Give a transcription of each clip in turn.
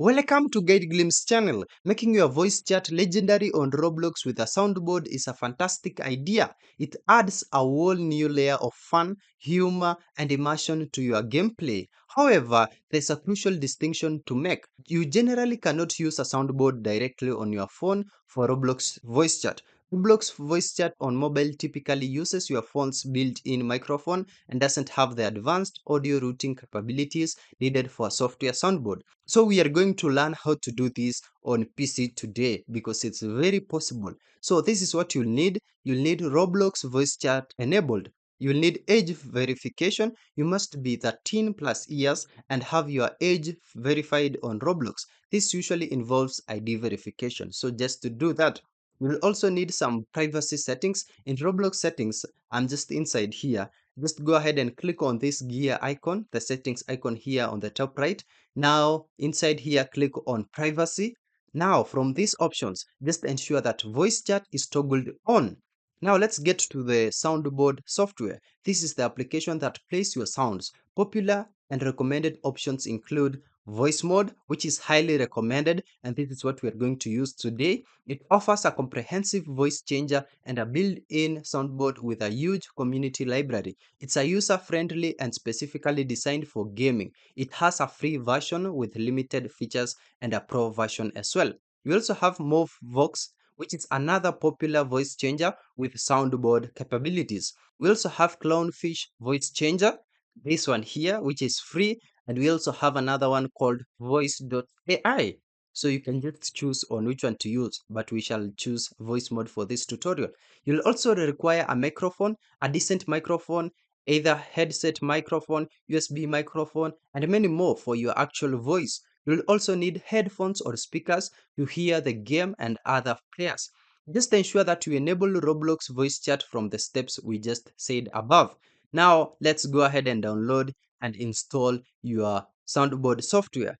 Welcome to Guide Glimpse channel. Making your voice chat legendary on Roblox with a soundboard is a fantastic idea. It adds a whole new layer of fun, humor, and immersion to your gameplay. However, there's a crucial distinction to make. You generally cannot use a soundboard directly on your phone for Roblox voice chat. Roblox voice chat on mobile typically uses your phone's built-in microphone and doesn't have the advanced audio routing capabilities needed for a software soundboard. So we are going to learn how to do this on PC today because it's very possible. So this is what you'll need. You'll need Roblox voice chat enabled. You'll need age verification. You must be 13 plus years and have your age verified on Roblox. This usually involves ID verification. So just to do that, you'll also need some privacy settings. In Roblox settings, I'm just inside here. Just go ahead and click on this gear icon, the settings icon here on the top right. Now, inside here, click on privacy. Now, from these options, just ensure that voice chat is toggled on. Now, let's get to the soundboard software. This is the application that plays your sounds. Popular and recommended options include Voicemod, which is highly recommended, and this is what we are going to use today. It offers a comprehensive voice changer and a built-in soundboard with a huge community library. It's a user-friendly and specifically designed for gaming. It has a free version with limited features and a pro version as well. We also have MoveVox, which is another popular voice changer with soundboard capabilities. We also have Clownfish voice changer, this one here, which is free, and we also have another one called Voice.ai. So you can just choose on which one to use, but we shall choose voice mode for this tutorial. You'll also require a microphone, a decent microphone, either headset microphone, USB microphone, and many more for your actual voice. You'll also need headphones or speakers to hear the game and other players. Just ensure that you enable Roblox voice chat from the steps we just said above. Now, let's go ahead and download and install your soundboard software.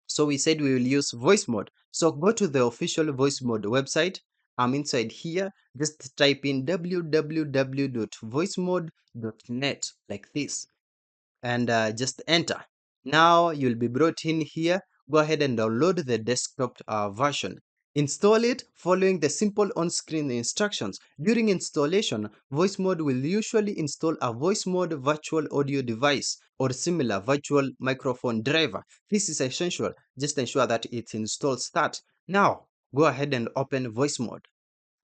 So we said we will use Voicemod. So go to the official Voicemod website. I'm inside here. Just type in www.voicemod.net like this and just enter. Now you'll be brought in here. Go ahead and download the desktop version. Install it following the simple on-screen instructions. During installation, Voicemod will usually install a Voicemod virtual audio device or similar virtual microphone driver. This is essential. Just ensure that it installs that. Now, go ahead and open Voicemod.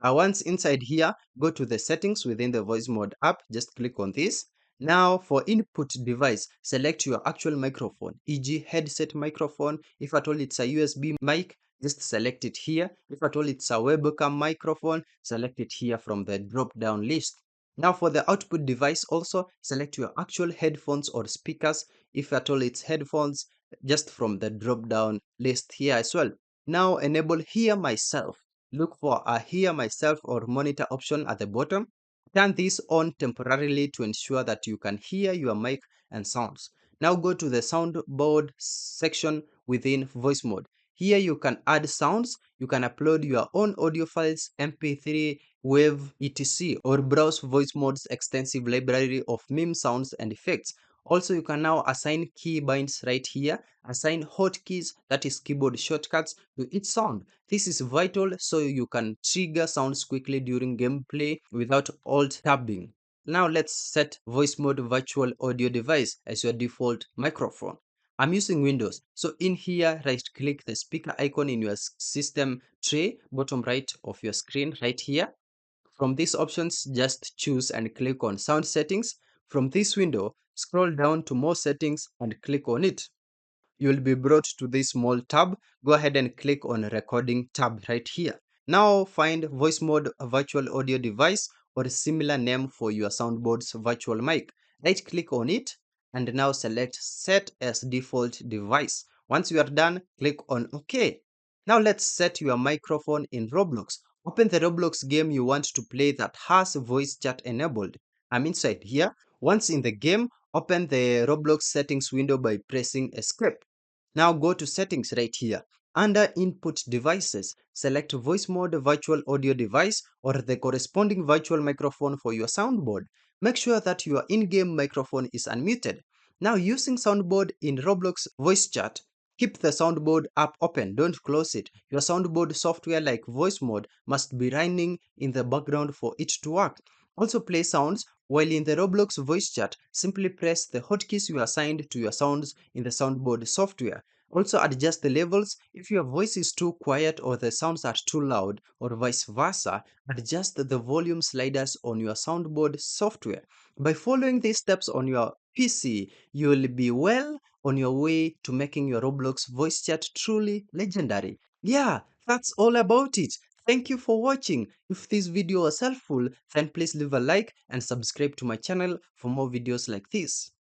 Once inside here, go to the settings within the Voicemod app. Just click on this. Now for input device, select your actual microphone, e.g. headset microphone. If at all it's a USB mic, just select it here. If at all it's a webcam microphone, select it here from the drop down list. Now for the output device also, select your actual headphones or speakers. If at all it's headphones, just from the drop down list here as well. Now enable Hear Myself. Look for a Hear Myself or monitor option at the bottom. Turn this on temporarily to ensure that you can hear your mic and sounds. Now go to the soundboard section within Voicemod. Here you can add sounds, you can upload your own audio files, MP3, WAV, etc. or browse Voicemod's extensive library of meme sounds and effects. Also, you can now assign key binds right here, assign hotkeys, that is keyboard shortcuts, to each sound. This is vital so you can trigger sounds quickly during gameplay without alt tabbing. Now let's set Voicemod Virtual Audio Device as your default microphone. I'm using Windows, so in here, right click the speaker icon in your system tray, bottom right of your screen right here. From these options, just choose and click on Sound Settings. From this window, scroll down to More Settings and click on it. You'll be brought to this small tab. Go ahead and click on Recording tab right here. Now find Voicemod Virtual Audio Device or a similar name for your soundboard's virtual mic. Right click on it and now select Set as Default Device. Once you are done, click on OK. Now let's set your microphone in Roblox. Open the Roblox game you want to play that has voice chat enabled. I'm inside here. Once in the game, open the Roblox settings window by pressing Escape. Now go to settings right here. Under input devices, select Voicemod virtual audio device or the corresponding virtual microphone for your soundboard. Make sure that your in-game microphone is unmuted. Now using soundboard in Roblox voice chat, Keep the soundboard app open, don't close it. Your soundboard software like Voicemod must be running in the background for it to work. Also play sounds while in the Roblox voice chat. Simply press the hotkeys you assigned to your sounds in the soundboard software. Also adjust the levels if your voice is too quiet or the sounds are too loud, or vice versa. Adjust the volume sliders on your soundboard software. By following these steps on your PC, you will be well on your way to making your Roblox voice chat truly legendary. Yeah, that's all about it. Thank you for watching. If this video was helpful, then please leave a like and subscribe to my channel for more videos like this.